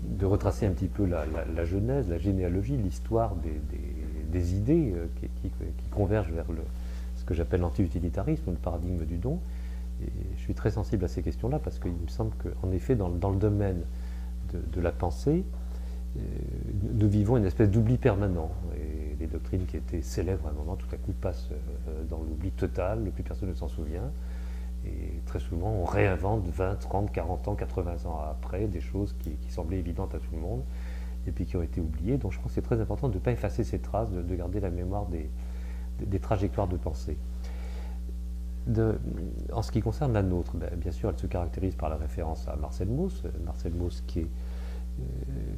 de retracer un petit peu la genèse, la généalogie, l'histoire des idées qui convergent vers ce que j'appelle l'anti-utilitarisme, le paradigme du don. Et je suis très sensible à ces questions-là parce qu'il me semble qu'en effet, dans le domaine de la pensée, nous vivons une espèce d'oubli permanent. Et les doctrines qui étaient célèbres à un moment, tout à coup, passent dans l'oubli total, plus personne ne s'en souvient. Et très souvent, on réinvente 20, 30, 40 ans, 80 ans après des choses qui semblaient évidentes à tout le monde et puis qui ont été oubliées. Donc je pense que c'est très important de ne pas effacer ces traces, de garder la mémoire des trajectoires de pensée. En ce qui concerne la nôtre, bien sûr, elle se caractérise par la référence à Marcel Mauss. Marcel Mauss qui est,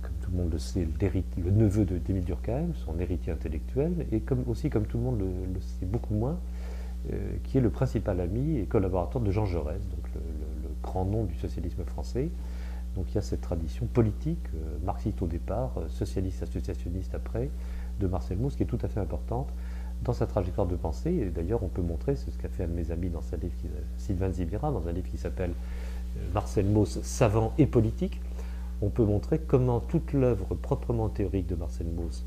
comme tout le monde le sait, le neveu d'Émile Durkheim, son héritier intellectuel, et aussi, comme tout le monde le sait beaucoup moins, qui est le principal ami et collaborateur de Jean Jaurès, donc le grand nom du socialisme français. Donc il y a cette tradition politique, marxiste au départ, socialiste associationniste après, de Marcel Mauss, qui est tout à fait importante dans sa trajectoire de pensée. Et d'ailleurs, on peut montrer, c'est ce qu'a fait un de mes amis dans sa livre, Sylvain Zibira, dans un livre qui s'appelle Marcel Mauss, savant et politique. On peut montrer comment toute l'œuvre proprement théorique de Marcel Mauss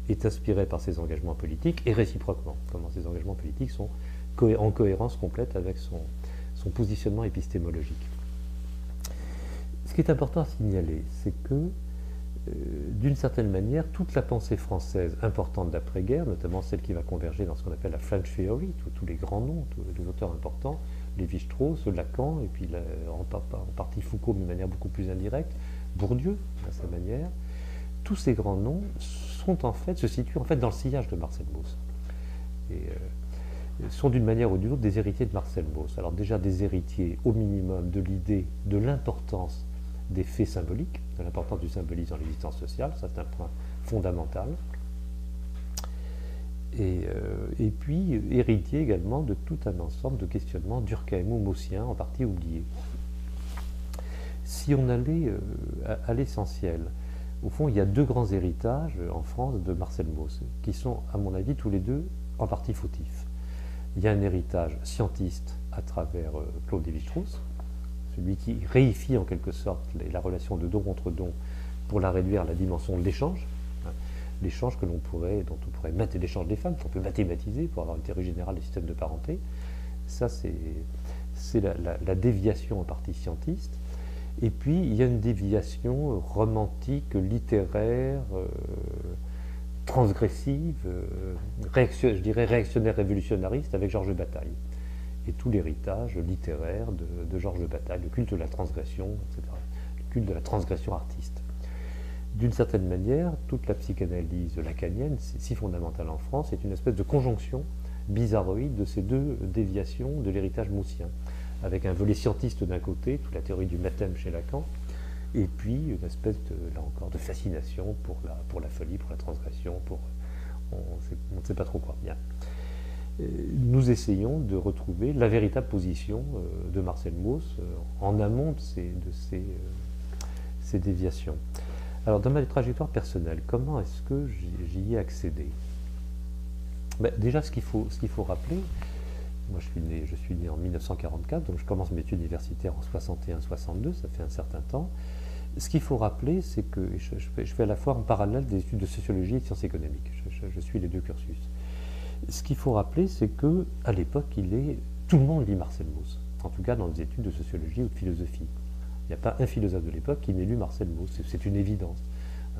est inspirée par ses engagements politiques et réciproquement, comment ces engagements politiques sont en cohérence complète avec son positionnement épistémologique. Ce qui est important à signaler, c'est que, d'une certaine manière, toute la pensée française importante d'après-guerre, notamment celle qui va converger dans ce qu'on appelle la French Theory, tous les grands noms, tous les auteurs importants, Lévi-Strauss, Lacan, et puis en partie Foucault, mais de manière beaucoup plus indirecte, Bourdieu, à sa manière, tous ces grands noms se situent en fait dans le sillage de Marcel Mauss. Et sont d'une manière ou d'une autre des héritiers de Marcel Mauss. Alors déjà des héritiers au minimum de l'idée de l'importance des faits symboliques, de l'importance du symbolisme dans l'existence sociale, ça c'est un point fondamental. Et puis héritier également de tout un ensemble de questionnements durkheimo-maussiens, en partie oubliés. Si on allait à l'essentiel, au fond il y a deux grands héritages en France de Marcel Mauss, qui sont à mon avis tous les deux en partie fautifs. Il y a un héritage scientiste à travers Claude Lévi-Strauss, celui qui réifie en quelque sorte la relation de don contre don pour la réduire à la dimension de l'échange, l'échange dont on pourrait l'échange des femmes, qu'on peut mathématiser pour avoir une théorie générale des systèmes de parenté. Ça, c'est la déviation en partie scientiste. Et puis, il y a une déviation romantique, littéraire, transgressive, je dirais réactionnaire révolutionnariste avec Georges Bataille. Et tout l'héritage littéraire de Georges Bataille, le culte de la transgression, etc. Le culte de la transgression artiste. D'une certaine manière, toute la psychanalyse lacanienne, si fondamentale en France, est une espèce de conjonction bizarroïde de ces deux déviations de l'héritage maussien, avec un volet scientiste d'un côté, toute la théorie du mathème chez Lacan, et puis une espèce là encore, de fascination pour la folie, pour la transgression, on ne sait pas trop quoi. Bien. Nous essayons de retrouver la véritable position de Marcel Mauss en amont de ces déviations. Alors, dans ma trajectoire personnelle, comment est-ce que j'y ai accédé? Déjà, ce qu'il faut rappeler, moi je suis né en 1944, donc je commence mes études universitaires en 61-62, ça fait un certain temps. Ce qu'il faut rappeler, c'est que je fais à la fois en parallèle des études de sociologie et de sciences économiques. Je suis les deux cursus. Ce qu'il faut rappeler, c'est qu'à l'époque, tout le monde lit Marcel Mauss, en tout cas dans les études de sociologie ou de philosophie. Il n'y a pas un philosophe de l'époque qui n'ait lu Marcel Mauss, c'est une évidence.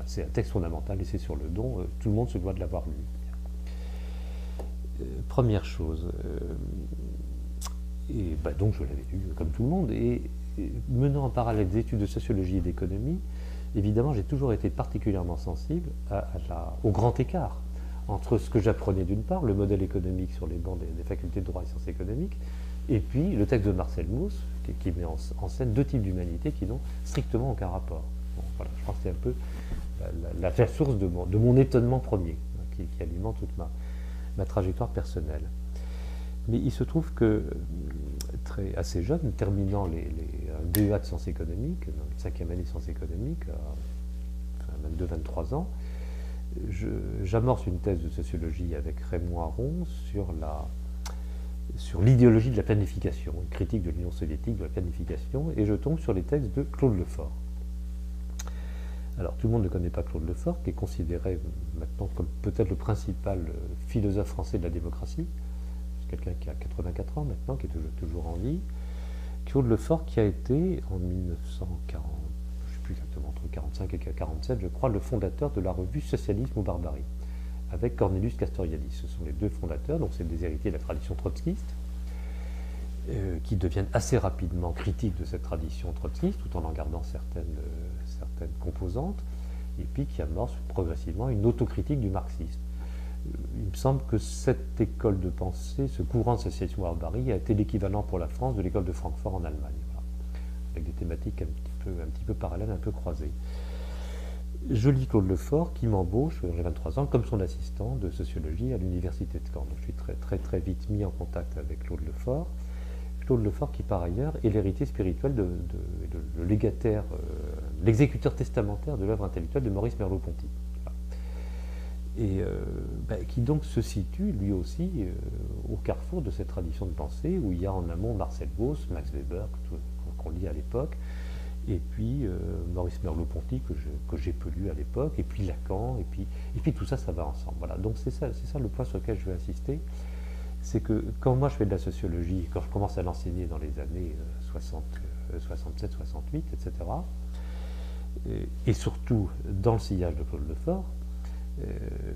C'est un texte fondamental, et c'est sur le don, tout le monde se doit de l'avoir lu. Première chose, donc je l'avais lu comme tout le monde, et menant en parallèle des études de sociologie et d'économie, évidemment j'ai toujours été particulièrement sensible au grand écart entre ce que j'apprenais d'une part, le modèle économique sur les bancs des facultés de droit et sciences économiques, et puis le texte de Marcel Mauss, qui met en scène deux types d'humanité qui n'ont strictement aucun rapport. Bon, voilà, je pense que c'est un peu la source de mon étonnement premier, qui alimente toute ma trajectoire personnelle. Mais il se trouve que, assez jeune, terminant un DEA de sciences économiques, dans la 5e année de sciences économiques, à 22-23 ans, j'amorce une thèse de sociologie avec Raymond Aron sur l'idéologie de la planification, une critique de l'Union soviétique de la planification, et je tombe sur les textes de Claude Lefort. Alors, tout le monde ne connaît pas Claude Lefort, qui est considéré maintenant comme peut-être le principal philosophe français de la démocratie. C'est quelqu'un qui a 84 ans maintenant, qui est toujours en vie. Claude Lefort, qui a été, en 1940, je ne sais plus exactement, entre 1945 et 1947, je crois, le fondateur de la revue Socialisme ou Barbarie, avec Cornelius Castoriadis. Ce sont les deux fondateurs, donc c'est des héritiers de la tradition trotskiste, qui deviennent assez rapidement critiques de cette tradition trotskiste, tout en gardant certaines composantes, et puis qui amorcent progressivement une autocritique du marxisme. Il me semble que cette école de pensée, ce courant de socialisme barbarie, a été l'équivalent pour la France de l'école de Francfort en Allemagne, voilà, avec des thématiques un petit peu parallèles, un peu croisées. Je lis Claude Lefort qui m'embauche, j'ai 23 ans, comme son assistant de sociologie à l'université de Caen. Donc je suis très vite mis en contact avec Claude Lefort. Claude Lefort qui par ailleurs est l'héritier spirituel le légataire, l'exécuteur testamentaire de l'œuvre intellectuelle de Maurice Merleau-Ponty. Et qui donc se situe lui aussi au carrefour de cette tradition de pensée où il y a en amont Marcel Gauss, Max Weber, qu'on lit à l'époque, et puis Maurice Merleau-Ponty que j'ai peu lu à l'époque, et puis Lacan, et puis tout ça, ça va ensemble. Voilà. Donc c'est ça le point sur lequel je veux insister, c'est que quand moi je fais de la sociologie, quand je commence à l'enseigner dans les années 67, 68, etc., et surtout dans le sillage de Claude Lefort,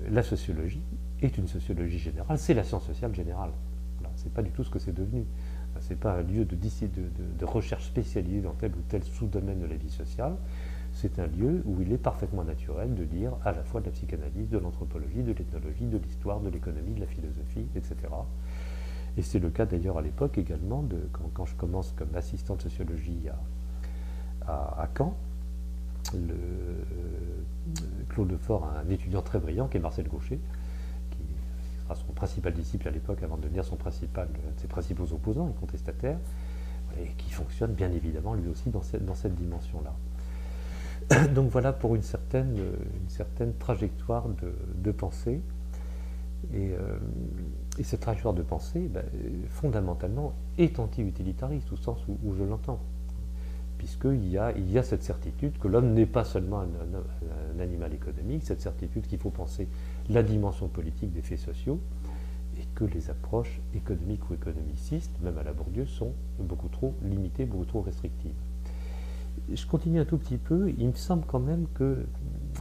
la sociologie est une sociologie générale, c'est la science sociale générale. Voilà, c'est pas du tout ce que c'est devenu. C'est pas un lieu de recherche spécialisée dans tel ou tel sous-domaine de la vie sociale. C'est un lieu où il est parfaitement naturel de lire à la fois de la psychanalyse, de l'anthropologie, de l'ethnologie, de l'histoire, de l'économie, de la philosophie, etc. Et c'est le cas d'ailleurs à l'époque également, quand je commence comme assistant de sociologie à Caen. Claude Lefort a un étudiant très brillant qui est Marcel Gauchet, qui sera son principal disciple à l'époque avant de devenir un de ses principaux opposants et contestataires, et qui fonctionne bien évidemment lui aussi dans cette dimension-là. Donc voilà pour une certaine trajectoire de pensée. Et cette trajectoire de pensée, fondamentalement, est anti-utilitariste au sens où je l'entends. Puisqu'il y a cette certitude que l'homme n'est pas seulement un animal économique, cette certitude qu'il faut penser la dimension politique des faits sociaux, et que les approches économiques ou économicistes, même à la Bourdieu, sont beaucoup trop limitées, beaucoup trop restrictives. Je continue un tout petit peu, il me semble quand même que,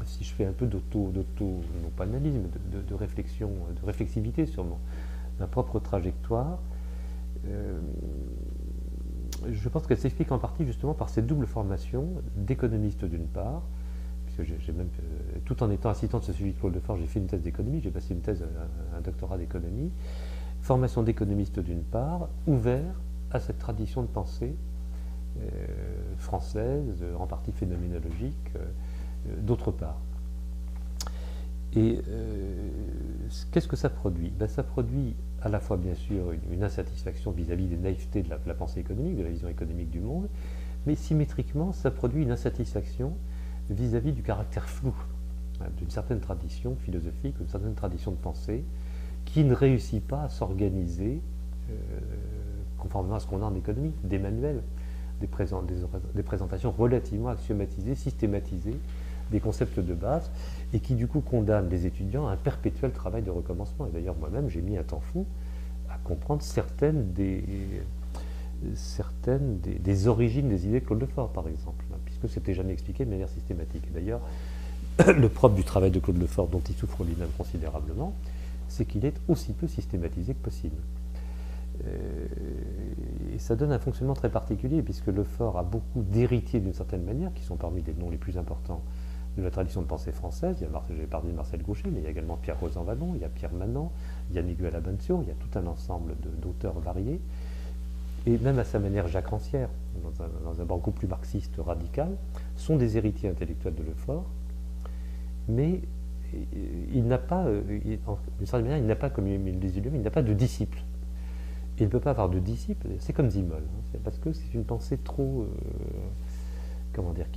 si je fais un peu non pas analyse, mais de réflexion, de réflexivité sur ma propre trajectoire, je pense qu'elle s'explique en partie justement par cette double formation d'économiste d'une part, puisque j'ai même, tout en étant assistant de sociologie de Claude Lefort, j'ai fait une thèse d'économie, j'ai passé une thèse, un doctorat d'économie, formation d'économiste d'une part, ouvert à cette tradition de pensée française, en partie phénoménologique, d'autre part. Et qu'est-ce que ça produit? Ça produit à la fois, bien sûr, une insatisfaction vis-à-vis des naïvetés de la pensée économique, de la vision économique du monde, mais symétriquement, ça produit une insatisfaction vis-à-vis du caractère flou d'une certaine tradition philosophique, d'une certaine tradition de pensée, qui ne réussit pas à s'organiser conformément à ce qu'on a en économie, des manuels, des présentations relativement axiomatisées, systématisées, des concepts de base, et qui du coup condamnent les étudiants à un perpétuel travail de recommencement. Et d'ailleurs moi-même j'ai mis un temps fou à comprendre certaines des origines des idées de Claude Lefort, par exemple, puisque c'était jamais expliqué de manière systématique. Et d'ailleurs, le propre du travail de Claude Lefort, dont il souffre lui-même considérablement, c'est qu'il est aussi peu systématisé que possible. Et ça donne un fonctionnement très particulier, puisque Lefort a beaucoup d'héritiers d'une certaine manière, qui sont parmi les noms les plus importants de la tradition de pensée française. J'ai parlé de Marcel Gauchet, mais il y a également Pierre Rosanvallon, il y a Pierre Manant, il y a Miguel Abencio, il y a tout un ensemble d'auteurs variés. Et même à sa manière, Jacques Rancière, dans un beaucoup plus marxiste radical, sont des héritiers intellectuels de Lefort, mais il n'a pas, d'une certaine manière, il n'a pas, comme il le disait lui-même, il n'a pas de disciple. Il ne peut pas avoir de disciple, c'est comme Zimol, parce que c'est une pensée trop,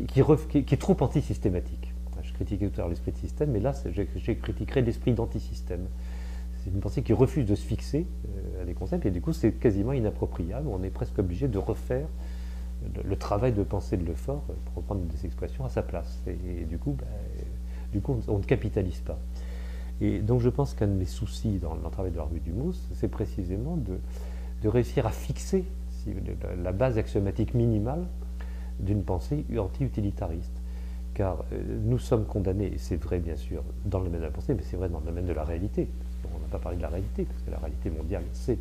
qui est trop antisystématique. Je critiquais tout à l'heure l'esprit de système, mais là, je critiquerai l'esprit d'antisystème. C'est une pensée qui refuse de se fixer à des concepts, et du coup, c'est quasiment inappropriable. On est presque obligé de refaire le travail de pensée de Lefort, pour reprendre une des expressions, à sa place. Et du coup, on ne capitalise pas. Et donc je pense qu'un de mes soucis dans le travail de la revue du Mousse, c'est précisément de réussir à fixer la base axiomatique minimale d'une pensée anti-utilitariste. Car nous sommes condamnés, et c'est vrai bien sûr dans le domaine de la pensée, mais c'est vrai dans le domaine de la réalité. On n'a pas parlé de la réalité, parce que la réalité mondiale, c'est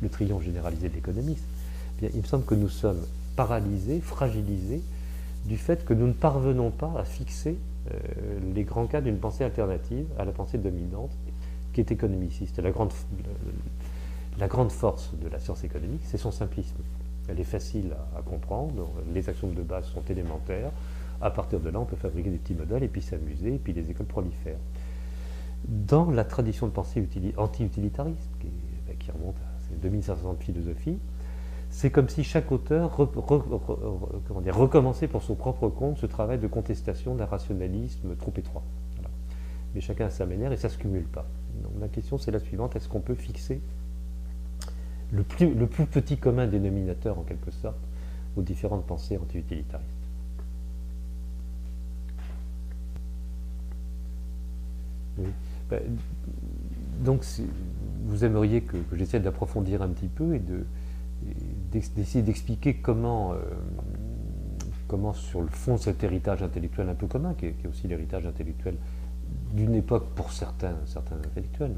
le triomphe généralisé de l'économiste. Il me semble que nous sommes paralysés, fragilisés, du fait que nous ne parvenons pas à fixer les grands cas d'une pensée alternative à la pensée dominante, qui est économiciste. La grande force de la science économique, c'est son simplisme. Elle est facile à comprendre, les axiomes de base sont élémentaires. À partir de là, on peut fabriquer des petits modèles et puis s'amuser, et puis les écoles prolifèrent. Dans la tradition de pensée anti-utilitariste, qui remonte à 2500 ans de philosophie, c'est comme si chaque auteur recommençait pour son propre compte ce travail de contestation d'un rationalisme trop étroit. Voilà. Mais chacun a sa manière et ça ne se cumule pas. Donc la question c'est la suivante, est-ce qu'on peut fixer le plus petit commun dénominateur en quelque sorte aux différentes pensées anti-utilitaristes? Oui. Donc vous aimeriez que j'essaie d'approfondir un petit peu et d'essayer d'expliquer comment sur le fond de cet héritage intellectuel un peu commun, qui est aussi l'héritage intellectuel d'une époque pour certains intellectuels,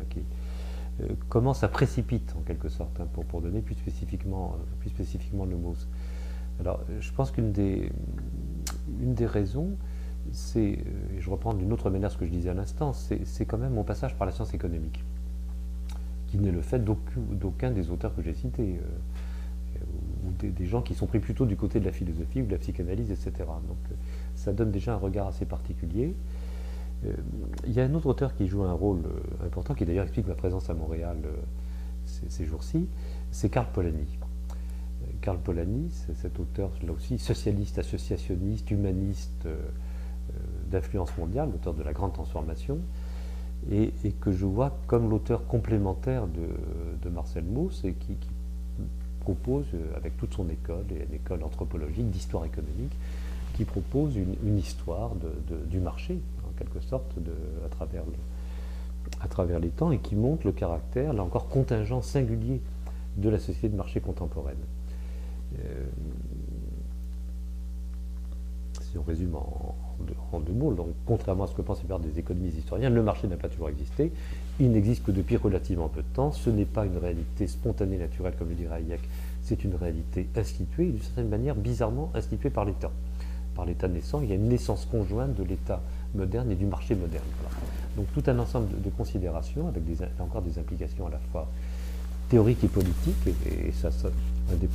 comment ça précipite en quelque sorte, pour donner plus spécifiquement le mot. Alors je pense qu'une des raisons, c'est, et je reprends d'une autre manière ce que je disais à l'instant, c'est quand même mon passage par la science économique, qui n'est le fait d'aucun des auteurs que j'ai cités, ou des gens qui sont pris plutôt du côté de la philosophie ou de la psychanalyse, etc. Donc ça donne déjà un regard assez particulier. Il y a un autre auteur qui joue un rôle important, qui d'ailleurs explique ma présence à Montréal ces jours-ci, c'est Karl Polanyi. Karl Polanyi, c'est cet auteur, là aussi, socialiste, associationniste, humaniste, d'influence mondiale, l'auteur de La Grande Transformation, et que je vois comme l'auteur complémentaire de Marcel Mauss, et qui propose, avec toute son école, et une école anthropologique, d'histoire économique, qui propose une histoire du marché, en quelque sorte, à travers les temps, et qui montre le caractère, là encore, contingent, singulier de la société de marché contemporaine. Si on résume en deux mots, donc, contrairement à ce que pensent faire des économistes historiens, le marché n'a pas toujours existé, il n'existe que depuis relativement peu de temps, ce n'est pas une réalité spontanée, naturelle, comme le dirait Hayek, c'est une réalité instituée, d'une certaine manière bizarrement instituée par l'État. Par l'État naissant, il y a une naissance conjointe de l'État moderne et du marché moderne. Voilà. Donc tout un ensemble de considérations, avec encore des implications à la fois théoriques et politiques, et ça une des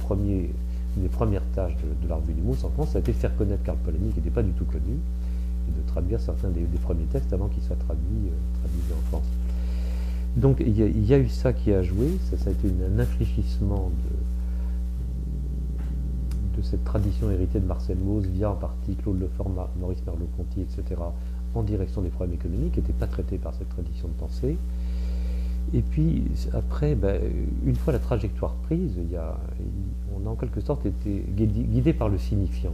premières tâches de la revue du Mousse en France, ça a été de faire connaître Karl Polanyi, qui n'était pas du tout connu, et de traduire certains des premiers textes avant qu'ils soient traduits en France. Donc il y a eu ça qui a joué, ça a été un infléchissement de cette tradition héritée de Marcel Mauss, via en partie Claude Lefort, Maurice Merleau-Ponty, etc., en direction des problèmes économiques, qui n'étaient pas traités par cette tradition de pensée. Et puis après, une fois la trajectoire prise, on a en quelque sorte été guidé par le signifiant,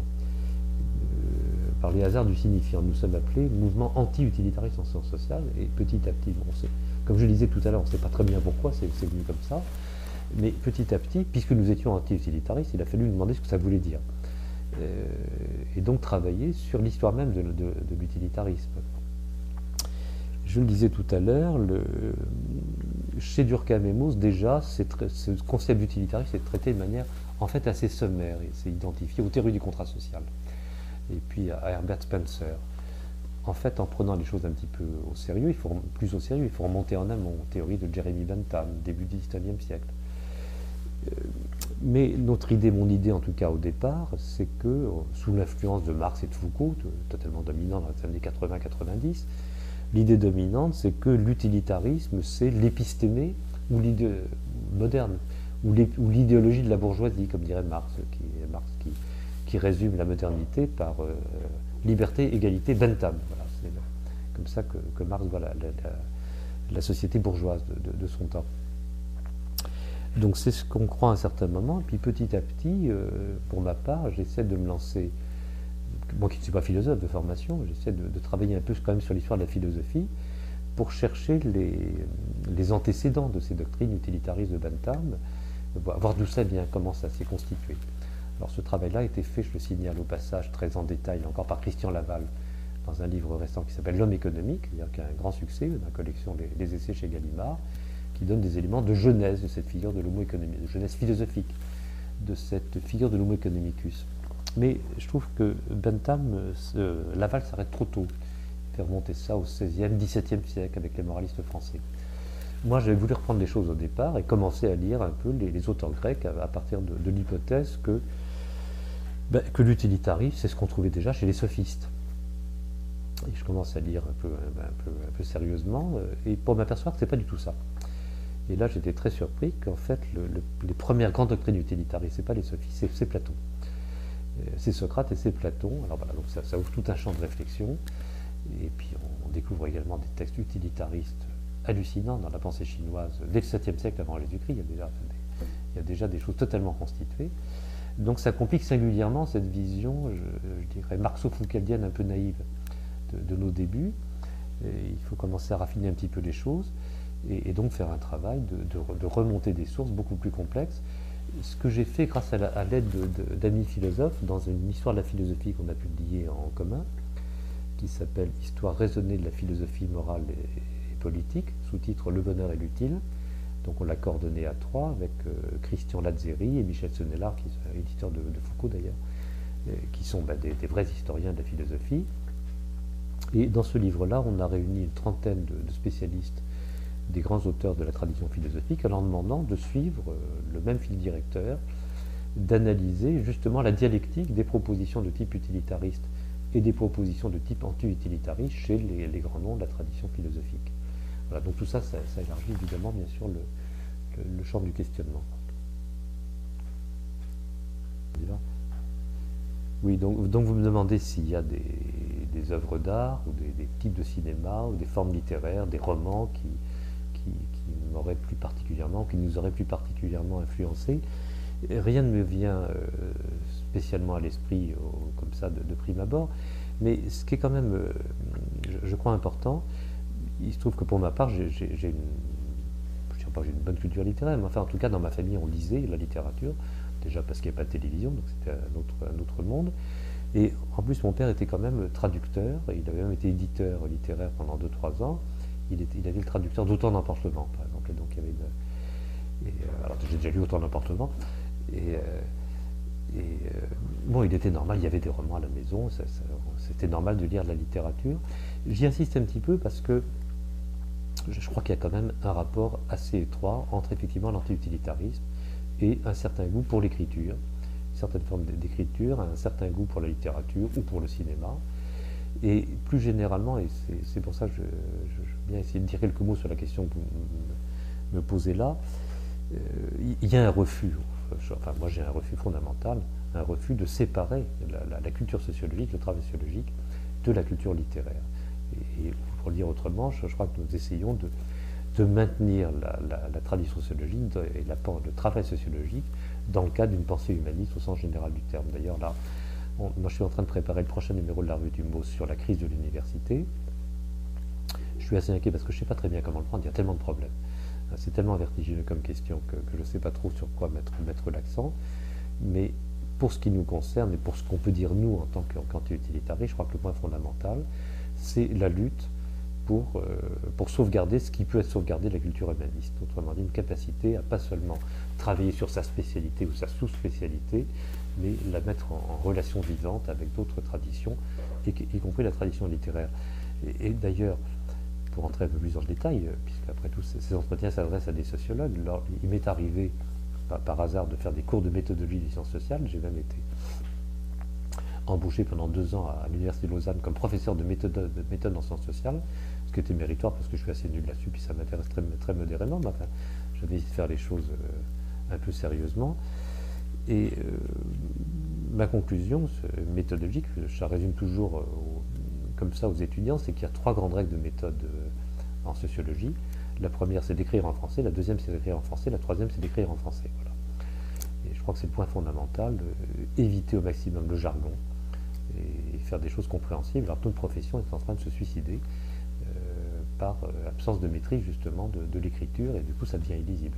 par les hasards du signifiant. Nous sommes appelés mouvement anti-utilitariste en sciences sociales, et petit à petit, comme je le disais tout à l'heure, on ne sait pas très bien pourquoi, c'est venu comme ça, mais petit à petit, puisque nous étions anti-utilitaristes, il a fallu nous demander ce que ça voulait dire. Et donc travailler sur l'histoire même de l'utilitarisme. Je le disais tout à l'heure, chez Durkheim et Mauss, déjà, ce concept d'utilitarisme est traité de manière en fait assez sommaire, et c'est identifié aux théories du contrat social, et puis à Herbert Spencer. En fait, en prenant les choses un petit peu au sérieux, il faut remonter en amont aux théories de Jeremy Bentham, début du XIXe siècle. Mais notre idée, mon idée en tout cas au départ, c'est que, sous l'influence de Marx et de Foucault, totalement dominant dans les années 80-90, l'idée dominante, c'est que l'utilitarisme, c'est l'épistémé ou l'idée moderne, ou l'idéologie de la bourgeoisie, comme dirait Marx, qui résume la modernité par liberté, égalité, Bentham. Voilà, c'est comme ça que Marx voit la société bourgeoise de son temps. Donc c'est ce qu'on croit à un certain moment, et puis petit à petit, pour ma part, j'essaie de me lancer, moi qui ne suis pas philosophe de formation, j'essaie de travailler un peu quand même sur l'histoire de la philosophie, pour chercher les antécédents de ces doctrines utilitaristes de Bentham, voir d'où ça vient, comment ça s'est constitué. Alors ce travail-là a été fait, je le signale au passage, très en détail, encore par Christian Laval, dans un livre récent qui s'appelle L'homme économique, qui a un grand succès dans la collection des essais chez Gallimard, qui donne des éléments de genèse de cette figure de l'homo economicus, de genèse philosophique de cette figure de l'homo economicus. Mais je trouve que Bentham, Laval s'arrête trop tôt. Il fait remonter ça au XVIe, XVIIe siècle avec les moralistes français. Moi, j'avais voulu reprendre les choses au départ et commencer à lire un peu les auteurs grecs à partir de l'hypothèse que l'utilitarisme, c'est ce qu'on trouvait déjà chez les sophistes. Et je commence à lire un peu sérieusement, et pour m'apercevoir que ce n'est pas du tout ça. Et là, j'étais très surpris qu'en fait, les premières grandes doctrines utilitaristes, ce n'est pas les sophistes, c'est Platon. C'est Socrate et c'est Platon. Alors voilà, donc ça ouvre tout un champ de réflexion. Et puis on découvre également des textes utilitaristes hallucinants dans la pensée chinoise dès le 7e siècle avant Jésus-Christ. Il y a déjà des choses totalement constituées. Donc ça complique singulièrement cette vision, je dirais, marxo-foucaldienne un peu naïve de nos débuts. Et il faut commencer à raffiner un petit peu les choses et donc faire un travail de remonter des sources beaucoup plus complexes. Ce que j'ai fait grâce à l'aide d'amis philosophes dans une histoire de la philosophie qu'on a publiée en commun, qui s'appelle « Histoire raisonnée de la philosophie morale et politique », sous-titre « Le bonheur et l'utile ». Donc on l'a coordonné à trois avec Christian Lazzeri et Michel Sonnellard, qui est éditeur de Foucault d'ailleurs, qui sont des vrais historiens de la philosophie. Et dans ce livre-là, on a réuni une trentaine de spécialistes des grands auteurs de la tradition philosophique en leur demandant de suivre le même fil directeur, d'analyser justement la dialectique des propositions de type utilitariste et des propositions de type anti-utilitariste chez les grands noms de la tradition philosophique. Voilà, donc tout ça, ça élargit évidemment bien sûr le champ du questionnement. Oui, donc vous me demandez s'il y a des œuvres d'art ou des types de cinéma ou des formes littéraires, des romans qui m'auraient plus particulièrement, qui nous auraient plus particulièrement influencés. Rien ne me vient spécialement à l'esprit comme ça de prime abord, mais ce qui est quand même, je crois, important, il se trouve que pour ma part, je ne dirais pas que j'ai une bonne culture littéraire, mais enfin en tout cas dans ma famille on lisait la littérature, déjà parce qu'il n'y avait pas de télévision, donc c'était un autre monde. Et en plus mon père était quand même traducteur, il avait même été éditeur littéraire pendant 2-3 ans. Il avait le traducteur d'Autant n'emporte le vent, par exemple. Et donc il y avait alors j'ai déjà lu Autant n'emporte le vent. Bon, il était normal, il y avait des romans à la maison, c'était normal de lire de la littérature. J'y insiste un petit peu parce que je crois qu'il y a quand même un rapport assez étroit entre effectivement l'anti-utilitarisme et un certain goût pour l'écriture, une certaine forme d'écriture, un certain goût pour la littérature ou pour le cinéma. Et plus généralement, et c'est pour ça que je veux bien essayer de dire quelques mots sur la question que vous me posez là, il y a un refus, enfin moi j'ai un refus fondamental, un refus de séparer la culture sociologique, le travail sociologique, de la culture littéraire. Et pour le dire autrement, je crois que nous essayons de maintenir la tradition sociologique et le travail sociologique dans le cadre d'une pensée humaniste au sens général du terme. D'ailleurs là, moi je suis en train de préparer le prochain numéro de la Revue du Mot sur la crise de l'université. Je suis assez inquiet parce que je ne sais pas très bien comment le prendre, il y a tellement de problèmes. C'est tellement vertigineux comme question que je ne sais pas trop sur quoi mettre l'accent. Mais pour ce qui nous concerne et pour ce qu'on peut dire nous en tant qu'anti-utilitariste, je crois que le point fondamental, c'est la lutte pour sauvegarder ce qui peut être sauvegardé de la culture humaniste. Autrement dit, une capacité à pas seulement travailler sur sa spécialité ou sa sous-spécialité, mais la mettre en relation vivante avec d'autres traditions, y compris la tradition littéraire. Et d'ailleurs, pour entrer un peu plus dans le détail, puisqu'après tout ces entretiens s'adressent à des sociologues, il m'est arrivé par hasard de faire des cours de méthodologie des sciences sociales. J'ai même été embauché pendant 2 ans à l'Université de Lausanne comme professeur de méthode en sciences sociales, ce qui était méritoire parce que je suis assez nul là-dessus, puis ça m'intéresse très modérément, mais enfin, j'avais essayé de faire les choses un peu sérieusement. Et ma conclusion méthodologique, je la résume toujours comme ça aux étudiants, c'est qu'il y a 3 grandes règles de méthode en sociologie. La première, c'est d'écrire en français, la deuxième, c'est d'écrire en français, la troisième, c'est d'écrire en français. Voilà. Et je crois que c'est le point fondamental, éviter au maximum le jargon et faire des choses compréhensibles. Alors, toute profession est en train de se suicider par absence de maîtrise, justement, de l'écriture, et du coup, ça devient illisible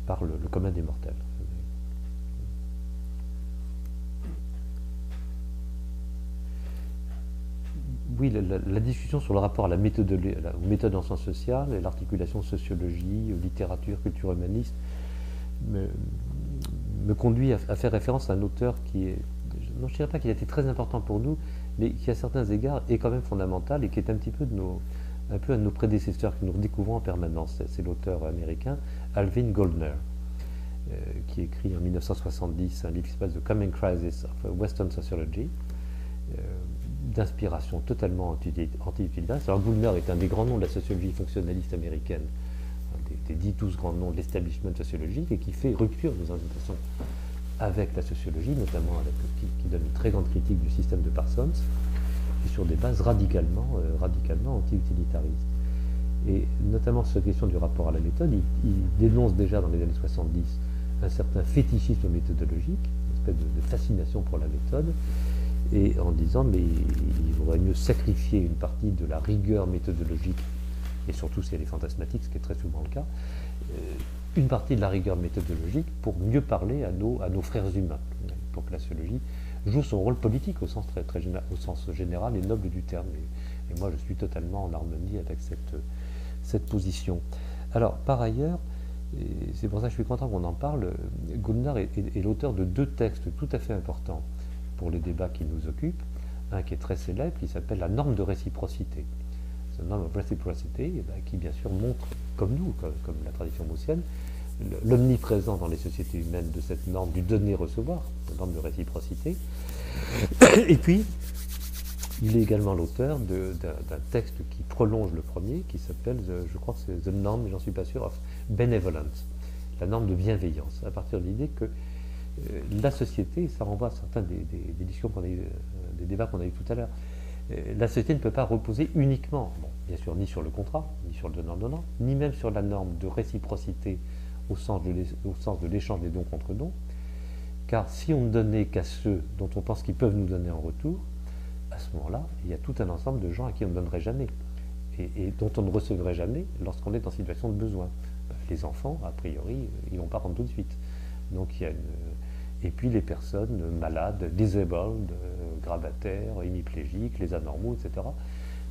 par le commun des mortels. Oui, la discussion sur le rapport à la méthode, aux méthodes en sciences sociales et l'articulation sociologie, littérature, culture humaniste me conduit à faire référence à un auteur qui est, non, je ne dirais pas qu'il a été très important pour nous, mais qui à certains égards est quand même fondamental et qui est un petit peu un peu un de nos prédécesseurs que nous redécouvrons en permanence. C'est l'auteur américain Alvin Goldner, qui écrit en 1970 un livre qui s'appelle The Coming Crisis of Western Sociology, d'inspiration totalement anti-utilitariste. Alors Goldner est un des grands noms de la sociologie fonctionnaliste américaine, des 10-12 grands noms de l'establishment sociologique, et qui fait rupture des orientations avec la sociologie, notamment qui donne une très grande critique du système de Parsons, et sur des bases radicalement anti-utilitaristes. Et notamment sur la question du rapport à la méthode, il dénonce déjà dans les années 70 un certain fétichisme méthodologique, une espèce de fascination pour la méthode, et en disant mais il vaudrait mieux sacrifier une partie de la rigueur méthodologique, et surtout si elle est fantasmatique, ce qui est très souvent le cas, une partie de la rigueur méthodologique pour mieux parler à nos frères humains, pour que la sociologie joue son rôle politique au sens, au sens général et noble du terme. Et moi je suis totalement en harmonie avec cette position. Alors par ailleurs, et c'est pour ça que je suis content qu'on en parle, Goldner est l'auteur de 2 textes tout à fait importants pour les débats qui nous occupent. Un qui est très célèbre, qui s'appelle la norme de réciprocité. The Norm of Reciprocity, qui bien sûr montre, comme nous, comme la tradition gaussienne, l'omniprésence dans les sociétés humaines de cette norme du donner-recevoir, la norme de réciprocité. Et puis, il est également l'auteur d'un texte qui prolonge le premier, qui s'appelle, je crois que c'est The Norm, mais j'en suis pas sûr, of Benevolence, la norme de bienveillance, à partir de l'idée que la société, ça renvoie à certains des discussions qu'on a eu, des débats qu'on a eu tout à l'heure, la société ne peut pas reposer uniquement, bon, bien sûr, ni sur le contrat, ni sur le donnant-donnant, ni même sur la norme de réciprocité au sens de l'échange des dons contre dons, car si on ne donnait qu'à ceux dont on pense qu'ils peuvent nous donner en retour, à ce moment-là, il y a tout un ensemble de gens à qui on ne donnerait jamais, et dont on ne recevrait jamais lorsqu'on est en situation de besoin. Les enfants, a priori, ils ne vont pas rendre tout de suite. Donc il y a et puis les personnes malades, disabled, grabataires, hémiplégiques, les anormaux, etc.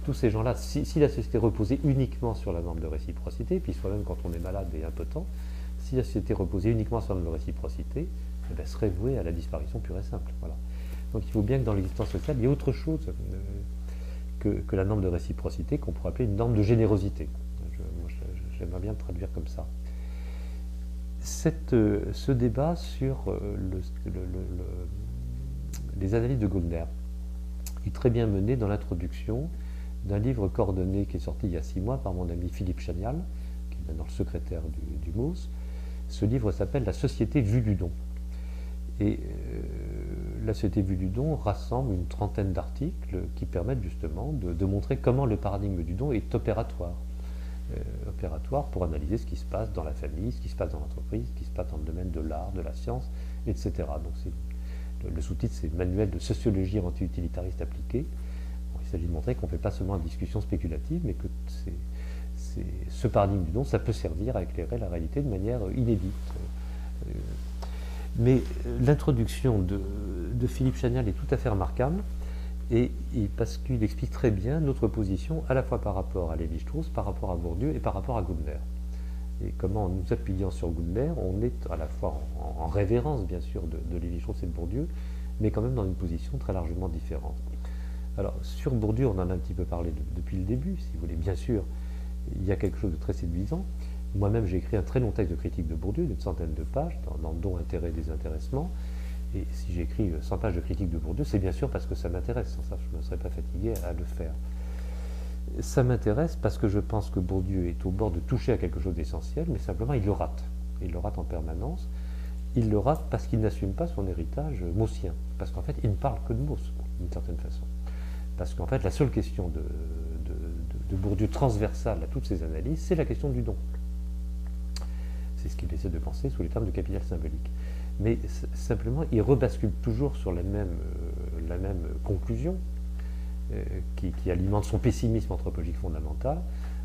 Tous ces gens-là, si la société reposait uniquement sur la norme de réciprocité, puis soi-même quand on est malade et impotent, si la société reposait uniquement sur la norme de réciprocité, elle serait vouée à la disparition pure et simple. Voilà. Donc il faut bien que dans l'existence sociale, il y ait autre chose que la norme de réciprocité, qu'on pourrait appeler une norme de générosité. J'aimerais bien le traduire comme ça. Ce débat sur les analyses de Goldner est très bien mené dans l'introduction d'un livre coordonné qui est sorti il y a 6 mois par mon ami Philippe Chagnal, qui est maintenant le secrétaire du MOUS. Ce livre s'appelle La société vue du don. Et la société vue du don rassemble une trentaine d'articles qui permettent justement de montrer comment le paradigme du don est opératoire pour analyser ce qui se passe dans la famille, ce qui se passe dans l'entreprise, ce qui se passe dans le domaine de l'art, de la science, etc. Donc le sous-titre, c'est Manuel de sociologie anti-utilitariste appliquée. Bon, il s'agit de montrer qu'on ne fait pas seulement une discussion spéculative, mais que ce paradigme du don, ça peut servir à éclairer la réalité de manière inédite. Mais l'introduction de Philippe Chagnal est tout à fait remarquable, et parce qu'il explique très bien notre position à la fois par rapport à Lévi-Strauss, par rapport à Bourdieu et par rapport à Goldner. Et comment, en nous appuyant sur Goldner, on est à la fois en révérence bien sûr de Lévi-Strauss et de Bourdieu, mais quand même dans une position très largement différente. Alors sur Bourdieu, on en a un petit peu parlé depuis le début, si vous voulez. Bien sûr, il y a quelque chose de très séduisant. Moi-même, j'ai écrit un très long texte de critique de Bourdieu, d'une centaine de pages, dans Don, intérêt et désintéressement. Et si j'écris 100 pages de critique de Bourdieu, c'est bien sûr parce que ça m'intéresse. Sans ça, je ne me serais pas fatigué à le faire. Ça m'intéresse parce que je pense que Bourdieu est au bord de toucher à quelque chose d'essentiel, mais simplement il le rate. Il le rate en permanence. Il le rate parce qu'il n'assume pas son héritage maussien. Parce qu'en fait, il ne parle que de Mauss, d'une certaine façon. Parce qu'en fait, la seule question de Bourdieu transversale à toutes ces analyses, c'est la question du don. C'est ce qu'il essaie de penser sous les termes de capital symbolique. Mais simplement, il rebascule toujours sur la même conclusion qui alimente son pessimisme anthropologique fondamental.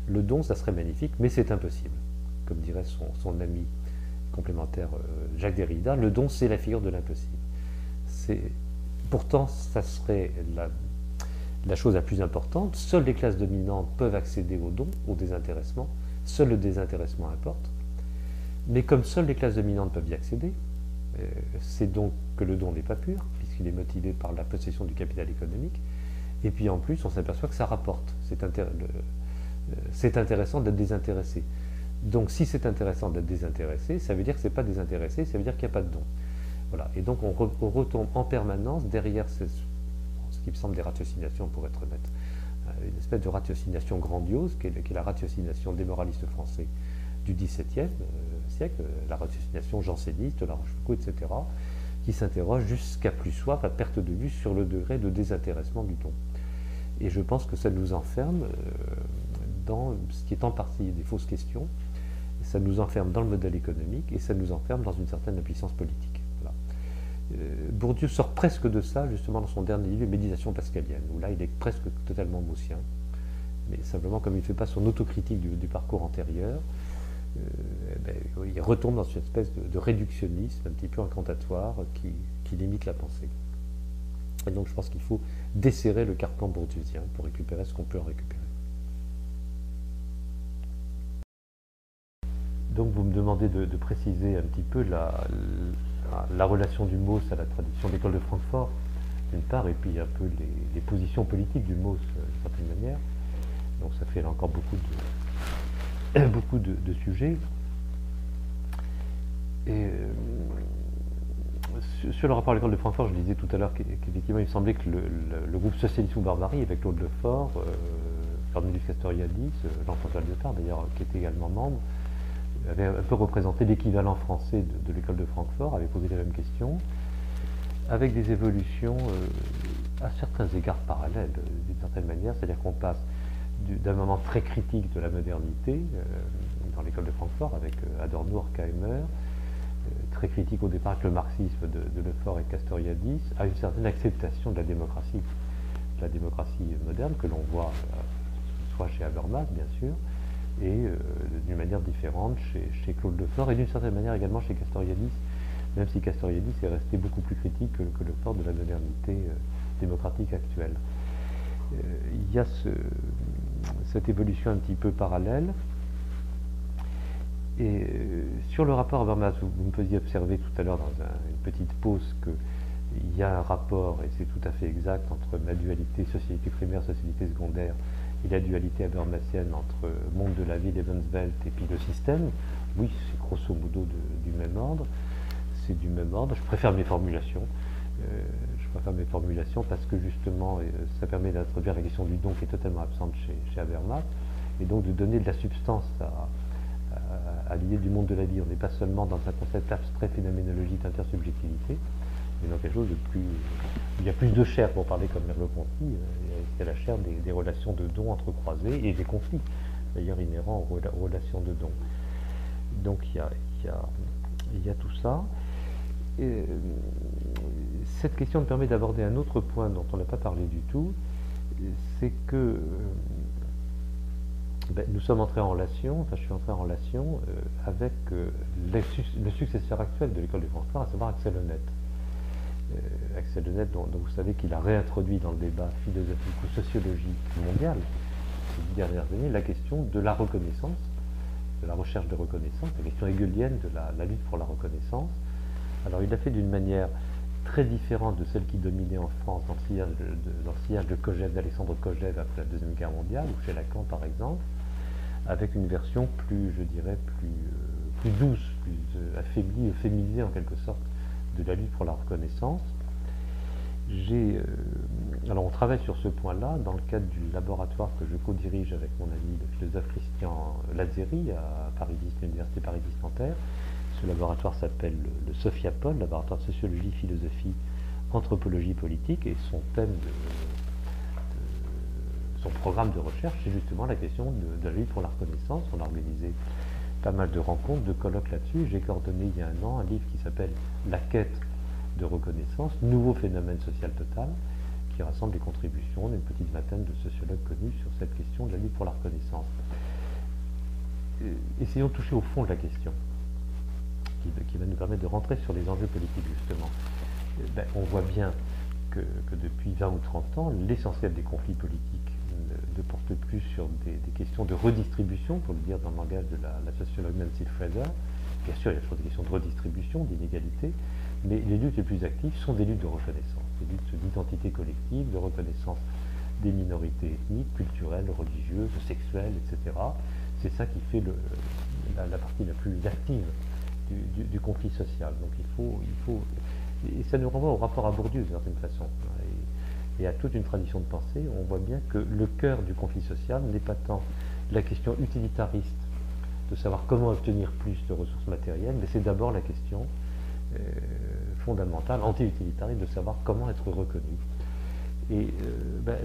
Le don, ça serait magnifique, mais c'est impossible. Comme dirait son ami complémentaire Jacques Derrida, le don, c'est la figure de l'impossible. Pourtant, ça serait la chose la plus importante. Seules les classes dominantes peuvent accéder au don, au désintéressement. Seul le désintéressement importe. Mais comme seules les classes dominantes peuvent y accéder, c'est donc que le don n'est pas pur, puisqu'il est motivé par la possession du capital économique. Et puis en plus, on s'aperçoit que ça rapporte. C'est intéressant d'être désintéressé. Donc si c'est intéressant d'être désintéressé, ça veut dire que ce n'est pas désintéressé, ça veut dire qu'il n'y a pas de don. Voilà. Et donc on retombe en permanence derrière ce qui me semble des ratiocinations, pour être honnête. Une espèce de ratiocination grandiose, qui est la ratiocination des moralistes français du XVIIe siècle, la ratiocination janséniste, La Rochefoucauld, etc., qui s'interroge jusqu'à plus soif, à perte de vue, sur le degré de désintéressement du don. Et je pense que ça nous enferme dans ce qui est en partie des fausses questions, ça nous enferme dans le modèle économique, et ça nous enferme dans une certaine impuissance politique. Voilà. Bourdieu sort presque de ça, justement, dans son dernier livre, Méditation pascalienne, où là, il est presque totalement gaussien, mais simplement, comme il ne fait pas son autocritique du parcours antérieur, il retombe dans une espèce de réductionnisme un petit peu incantatoire qui limite la pensée. Et donc je pense qu'il faut desserrer le carcan bourdieusien pour récupérer ce qu'on peut en récupérer. Donc vous me demandez de préciser un petit peu la relation du Mauss à la tradition de l'école de Francfort, d'une part, et puis un peu les positions politiques du Mauss d'une certaine manière. Donc ça fait là encore beaucoup de sujets. Et sur le rapport à l'école de Francfort, je disais tout à l'heure qu'effectivement il me semblait que le groupe Socialisme ou Barbarie, avec Claude Lefort, Cornelius Castoriadis, Jean-François Lyotard d'ailleurs, qui était également membre, avait un peu représenté l'équivalent français de l'école de Francfort, avait posé les mêmes questions, avec des évolutions à certains égards parallèles, d'une certaine manière, c'est-à-dire qu'on passe d'un moment très critique de la modernité, dans l'école de Francfort, avec Adorno, Horkheimer, très critique au départ avec le marxisme de Lefort et Castoriadis, à une certaine acceptation de la démocratie moderne, que l'on voit soit chez Habermas, bien sûr, et d'une manière différente chez Claude Lefort, et d'une certaine manière également chez Castoriadis, même si Castoriadis est resté beaucoup plus critique que Lefort de la modernité démocratique actuelle. Il y a cette évolution un petit peu parallèle. Et sur le rapport Habermas, vous me faisiez observer tout à l'heure dans une petite pause qu'il y a un rapport, et c'est tout à fait exact, entre ma dualité socialité primaire, socialité secondaire, et la dualité habermasienne entre monde de la vie, Lebenswelt, et puis le système. Oui, c'est grosso modo du même ordre. C'est du même ordre. Je préfère mes formulations. Parce que justement, ça permet d'introduire la question du don qui est totalement absente chez Habermas, et donc de donner de la substance à l'idée du monde de la vie. On n'est pas seulement dans un concept abstrait phénoménologique d'intersubjectivité, mais dans quelque chose de plus... Il y a plus de chair, pour parler comme Merleau-Ponty, c'est la chair des relations de dons entrecroisées et des conflits, d'ailleurs inhérents aux relations de dons. Donc il y a tout ça. Et cette question me permet d'aborder un autre point dont on n'a pas parlé du tout, c'est que nous sommes entrés en relation, je suis entré en relation avec le successeur actuel de l'école de Francfort, à savoir Axel Honneth. Axel Honneth, dont vous savez qu'il a réintroduit dans le débat philosophique ou sociologique mondial ces 10 dernières années la question de la reconnaissance, de la recherche de reconnaissance, la question hegelienne de la lutte pour la reconnaissance. Alors il l'a fait d'une manière très différente de celle qui dominait en France dans le sillage de Kojève, d'Alexandre Kojève après la Deuxième Guerre mondiale, ou chez Lacan par exemple, avec une version plus, je dirais, plus douce, plus affaiblie, euphémisée en quelque sorte, de la lutte pour la reconnaissance. Alors on travaille sur ce point-là dans le cadre du laboratoire que je co-dirige avec mon ami le philosophe Christian Lazzeri à l'Université Paris X Nanterre. Ce laboratoire s'appelle le Sophiapol, laboratoire de sociologie, philosophie, anthropologie politique, et son thème son programme de recherche, c'est justement la question de la lutte pour la reconnaissance. On a organisé pas mal de rencontres, de colloques là-dessus. J'ai coordonné il y a un an un livre qui s'appelle La quête de reconnaissance, nouveau phénomène social total, qui rassemble les contributions d'une petite vingtaine de sociologues connus sur cette question de la lutte pour la reconnaissance. Essayons de toucher au fond de la question, qui va nous permettre de rentrer sur les enjeux politiques justement. On voit bien que depuis 20 ou 30 ans, l'essentiel des conflits politiques ne porte plus sur des questions de redistribution, pour le dire dans le langage de la sociologue Nancy Fraser. Bien sûr, il y a toujours des questions de redistribution, d'inégalité, mais les luttes les plus actives sont des luttes de reconnaissance, des luttes d'identité collective, de reconnaissance des minorités ethniques, culturelles, religieuses, sexuelles, etc. C'est ça qui fait la partie la plus active du conflit social. Donc il faut et ça nous renvoie au rapport à Bourdieu d'une certaine façon, et à toute une tradition de pensée. On voit bien que le cœur du conflit social n'est pas tant la question utilitariste de savoir comment obtenir plus de ressources matérielles, mais c'est d'abord la question fondamentale, anti-utilitariste, de savoir comment être reconnu. Et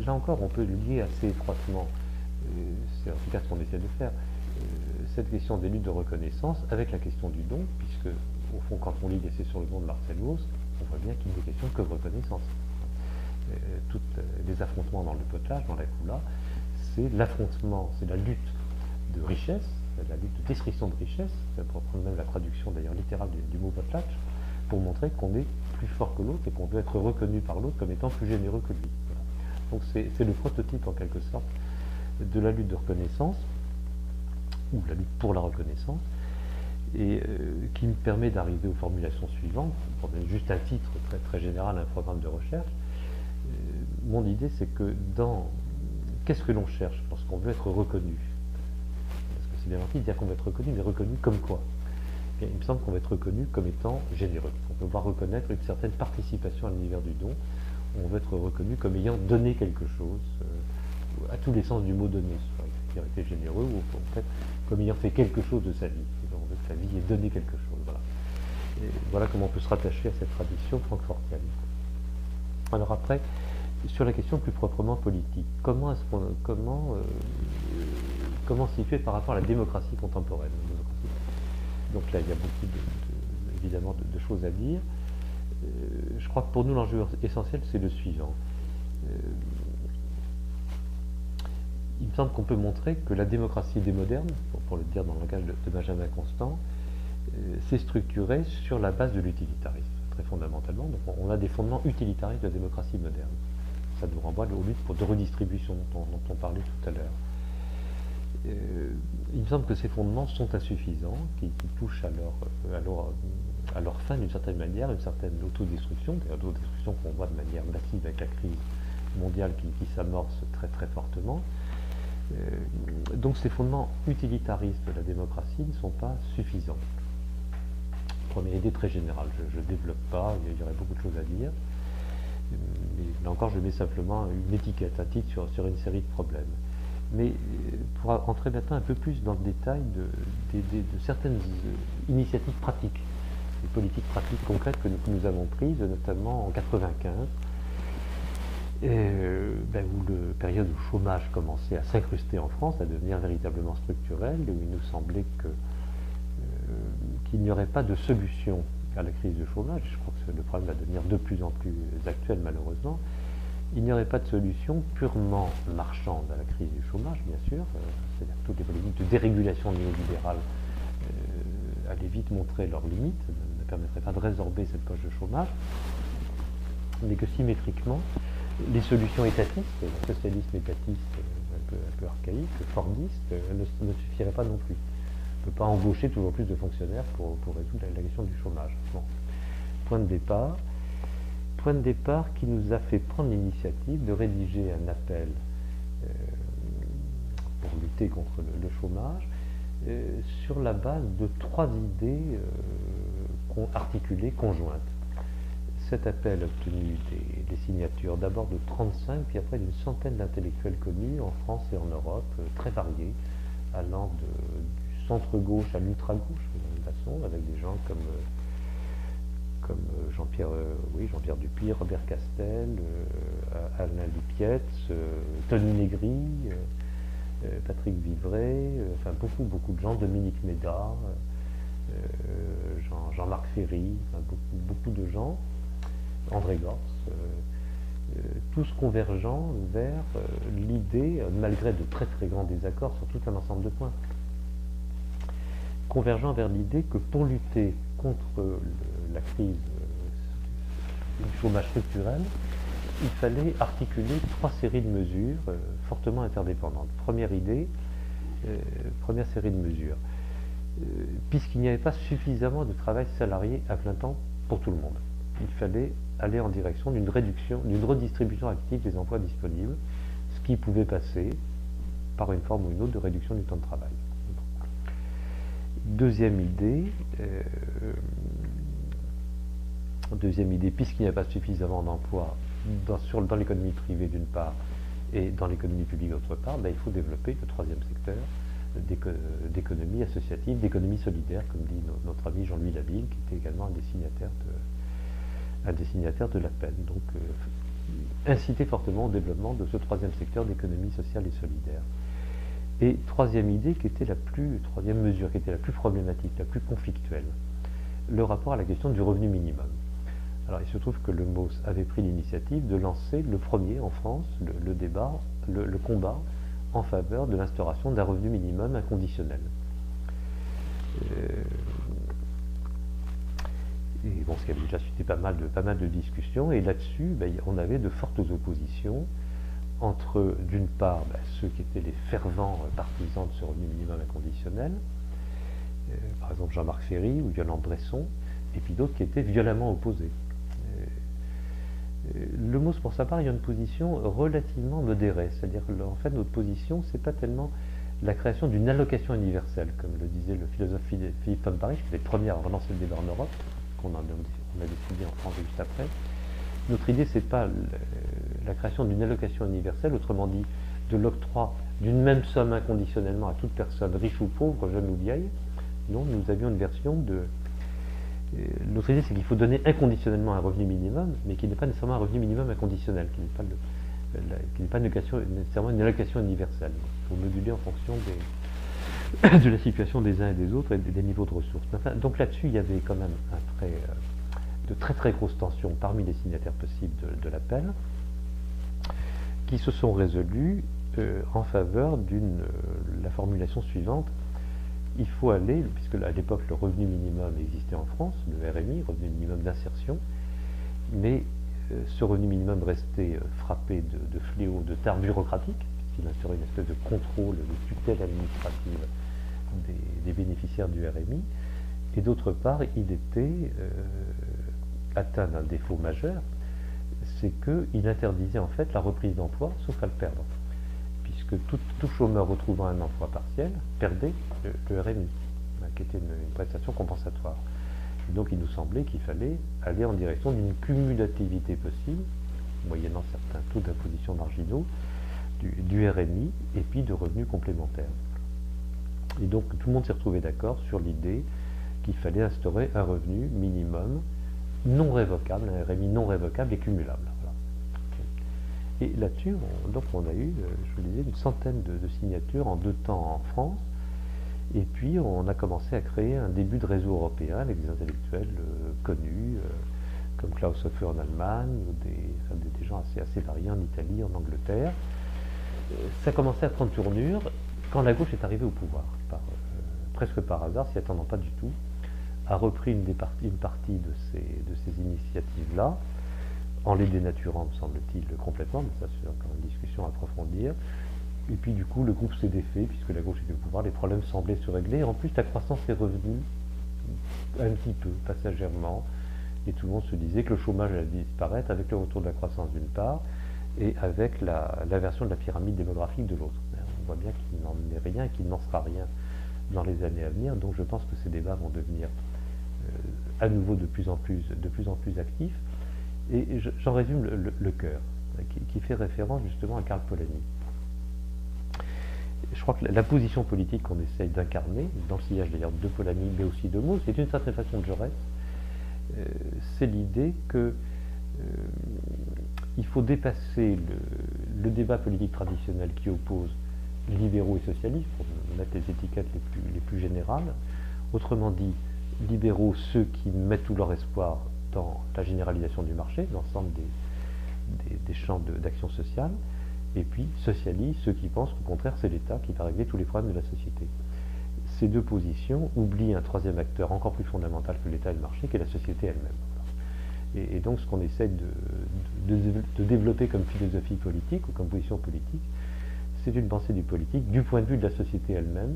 là encore, on peut lier assez étroitement, c'est en tout cas ce qu'on essaie de faire, cette question des luttes de reconnaissance avec la question du don, puisque au fond, quand on lit l'essai sur le don de Marcel Mauss, on voit bien qu'il n'est question que de reconnaissance. Tous les affrontements dans le potlage, dans la coula, c'est l'affrontement, c'est la lutte de richesse, la lutte de destruction de richesse, pour prendre même la traduction d'ailleurs littérale du mot potlage, pour montrer qu'on est plus fort que l'autre et qu'on doit être reconnu par l'autre comme étant plus généreux que lui. Voilà. Donc c'est le prototype en quelque sorte de la lutte de reconnaissance, ou la lutte pour la reconnaissance, et qui me permet d'arriver aux formulations suivantes, pour donner juste un titre très, très général à un programme de recherche. Mon idée, c'est que qu'est-ce que l'on cherche lorsqu'on veut être reconnu? Parce que c'est bien gentil de dire qu'on veut être reconnu, mais reconnu comme quoi? Bien, il me semble qu'on va être reconnu comme étant généreux. On peut voir reconnaître une certaine participation à l'univers du don. On veut être reconnu comme ayant donné quelque chose, à tous les sens du mot donner, soit ayant été généreux, ou en fait, comme ayant fait quelque chose de sa vie. On veut que sa vie ait donné quelque chose. Voilà. Et voilà comment on peut se rattacher à cette tradition francfortienne. Alors après, sur la question plus proprement politique, comment situer par rapport à la démocratie contemporaine? Donc là, il y a beaucoup évidemment de choses à dire. Je crois que pour nous, l'enjeu essentiel, c'est le suivant. Il me semble qu'on peut montrer que la démocratie des modernes, pour le dire dans le langage de Benjamin Constant, s'est structurée sur la base de l'utilitarisme, très fondamentalement. Donc on a des fondements utilitaristes de la démocratie moderne. Ça nous renvoie aux luttes de redistribution dont on parlait tout à l'heure. Il me semble que ces fondements sont insuffisants, qui touchent à leur fin d'une certaine manière, une certaine autodestruction, d'ailleurs autodestruction qu'on voit de manière massive avec la crise mondiale qui s'amorce très très fortement. Donc ces fondements utilitaristes de la démocratie ne sont pas suffisants. Première idée très générale, je ne développe pas, il y aurait beaucoup de choses à dire. Mais là encore, je mets simplement une étiquette, un titre sur une série de problèmes. Mais pour entrer maintenant un peu plus dans le détail de certaines initiatives pratiques, des politiques pratiques concrètes que nous avons prises, notamment en 1995, où la période où le chômage commençait à s'incruster en France, à devenir véritablement structurel, où il nous semblait qu'il n'y aurait pas de solution à la crise du chômage. Je crois que le problème va devenir de plus en plus actuel malheureusement. Il n'y aurait pas de solution purement marchande à la crise du chômage, bien sûr. C'est-à-dire que toutes les politiques de dérégulation néolibérale allaient vite montrer leurs limites, ne permettraient pas de résorber cette poche de chômage, mais que symétriquement, les solutions étatistes, le socialisme étatiste un peu archaïque, fordiste, ne suffiraient pas non plus. On ne peut pas embaucher toujours plus de fonctionnaires pour résoudre la question du chômage. Bon. Point de départ qui nous a fait prendre l'initiative de rédiger un appel pour lutter contre le chômage sur la base de 3 idées articulées, conjointes. Cet appel a obtenu des signatures d'abord de 35, puis après d'une centaine d'intellectuels connus en France et en Europe, très variés, allant du centre-gauche à l'ultra-gauche, de façon, avec des gens comme Jean-Pierre Dupuy, Robert Castel, Alain Lipietz, Tony Negri, Patrick Vivray, enfin beaucoup de gens, Dominique Méda, Jean-Marc Ferry, enfin, beaucoup de gens, André Gorz, tous convergeant vers l'idée, malgré de très grands désaccords sur tout un ensemble de points, convergeant vers l'idée que pour lutter contre la crise du chômage structurel, il fallait articuler 3 séries de mesures fortement interdépendantes. Première idée, première série de mesures. Puisqu'il n'y avait pas suffisamment de travail salarié à plein temps pour tout le monde, il fallait aller en direction d'une réduction, d'une redistribution active des emplois disponibles, ce qui pouvait passer par une forme ou une autre de réduction du temps de travail. Deuxième idée, puisqu'il n'y a pas suffisamment d'emplois dans l'économie privée d'une part et dans l'économie publique d'autre part, il faut développer le troisième secteur d'économie associative, d'économie solidaire, comme dit notre ami Jean-Louis Labille, qui était également un des signataires de l'appel. Donc, inciter fortement au développement de ce troisième secteur d'économie sociale et solidaire. Et troisième mesure qui était la plus problématique, la plus conflictuelle, le rapport à la question du revenu minimum. Alors il se trouve que le MOS avait pris l'initiative de lancer le premier en France, le débat, le combat en faveur de l'instauration d'un revenu minimum inconditionnel. Et bon, ce qui avait déjà suscité pas mal de discussions, et là-dessus, on avait de fortes oppositions entre, d'une part, ceux qui étaient les fervents partisans de ce revenu minimum inconditionnel, par exemple Jean-Marc Ferry ou Yolande Bresson, et puis d'autres qui étaient violemment opposés. Le MOS, pour sa part, il y a une position relativement modérée, c'est-à-dire que en fait, notre position, c'est pas tellement la création d'une allocation universelle, comme le disait le philosophe Philippe Paris, qui était le premier à relancer le débat en Europe, qu'on a décidé en France juste après. Notre idée, c'est pas la création d'une allocation universelle, autrement dit, de l'octroi d'une même somme inconditionnellement à toute personne, riche ou pauvre, jeune ou vieille. Non, nous avions une version de... Notre idée, c'est qu'il faut donner inconditionnellement un revenu minimum, mais qui n'est pas nécessairement un revenu minimum inconditionnel, qui n'est pas nécessairement une allocation universelle. Il faut moduler en fonction de la situation des uns et des autres et des niveaux de ressources. Enfin, donc là-dessus, il y avait quand même de très grosses tensions parmi les signataires possibles de l'appel, qui se sont résolues en faveur de la formulation suivante. Il faut aller, puisque à l'époque le revenu minimum existait en France, le RMI, revenu minimum d'insertion, mais ce revenu minimum restait frappé de fléaux, de tares bureaucratiques, puisqu'il instaurait une espèce de contrôle, de tutelle administrative des bénéficiaires du RMI, et d'autre part, il était atteint d'un défaut majeur, c'est qu'il interdisait en fait la reprise d'emploi, sauf à le perdre. Puisque tout chômeur retrouvant un emploi partiel perdait le RMI, qui était une prestation compensatoire. Et donc il nous semblait qu'il fallait aller en direction d'une cumulativité possible, moyennant certains taux d'imposition marginaux, du RMI et puis de revenus complémentaires. Et donc tout le monde s'est retrouvé d'accord sur l'idée qu'il fallait instaurer un revenu minimum non révocable, un RMI non révocable et cumulable. Et là-dessus, on a eu, je vous le disais, une centaine de signatures en 2 temps en France. Et puis, on a commencé à créer un début de réseau européen avec des intellectuels connus, comme Klaus Hofer en Allemagne, ou des gens assez variés en Italie, en Angleterre. Ça commençait à prendre tournure quand la gauche est arrivée au pouvoir, presque par hasard, s'y attendant pas du tout, a repris une partie de ces initiatives-là, en les dénaturant, me semble-t-il, complètement, mais ça c'est encore une discussion à approfondir. Et puis du coup, le groupe s'est défait, puisque la gauche était au pouvoir, les problèmes semblaient se régler, et en plus la croissance est revenue un petit peu, passagèrement, et tout le monde se disait que le chômage allait disparaître avec le retour de la croissance d'une part, et avec l'inversion de la pyramide démographique de l'autre. On voit bien qu'il n'en est rien, qu'il n'en sera rien dans les années à venir, donc je pense que ces débats vont devenir à nouveau de plus en plus actifs. Et j'en résume le cœur, qui fait référence justement à Karl Polanyi. Je crois que la position politique qu'on essaye d'incarner, dans le sillage d'ailleurs de Polanyi, mais aussi de Mauss, c'est d'une certaine façon de Jaurès, c'est l'idée que il faut dépasser le débat politique traditionnel qui oppose libéraux et socialistes, pour mettre les étiquettes les plus générales. Autrement dit, libéraux, ceux qui mettent tout leur espoir dans la généralisation du marché, l'ensemble des champs d'action sociale, et puis socialistes, ceux qui pensent qu'au contraire c'est l'État qui va régler tous les problèmes de la société. Ces deux positions oublient un troisième acteur encore plus fondamental que l'État et le marché, qui est la société elle-même. Et donc ce qu'on essaie de développer comme philosophie politique ou comme position politique, c'est une pensée du politique du point de vue de la société elle-même,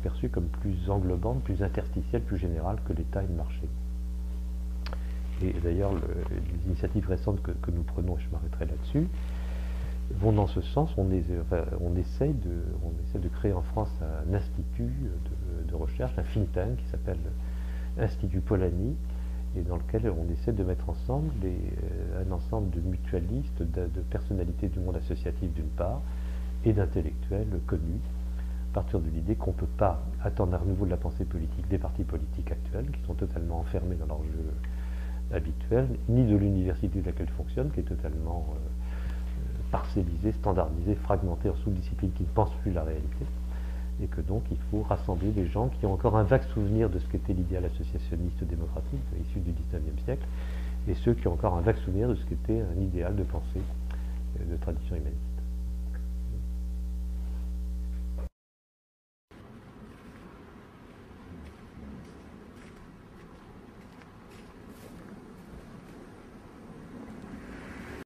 perçue comme plus englobante, plus interstitielle, plus générale que l'État et le marché. Et d'ailleurs, les initiatives récentes que nous prenons, et je m'arrêterai là-dessus, vont dans ce sens. On essaie de créer en France un institut de recherche, un think tank qui s'appelle Institut Polanyi, et dans lequel on essaie de mettre ensemble un ensemble de mutualistes, de personnalités du monde associatif d'une part, et d'intellectuels connus, à partir de l'idée qu'on ne peut pas attendre un renouveau de la pensée politique des partis politiques actuels, qui sont totalement enfermés dans leur jeu habituel, ni de l'université de laquelle fonctionnent, qui est totalement parcellisée, standardisée, fragmentée en sous-disciplines qui ne pensent plus la réalité, et que donc il faut rassembler des gens qui ont encore un vague souvenir de ce qu'était l'idéal associationniste démocratique issu du XIXe siècle, et ceux qui ont encore un vague souvenir de ce qu'était un idéal de pensée de tradition humaniste.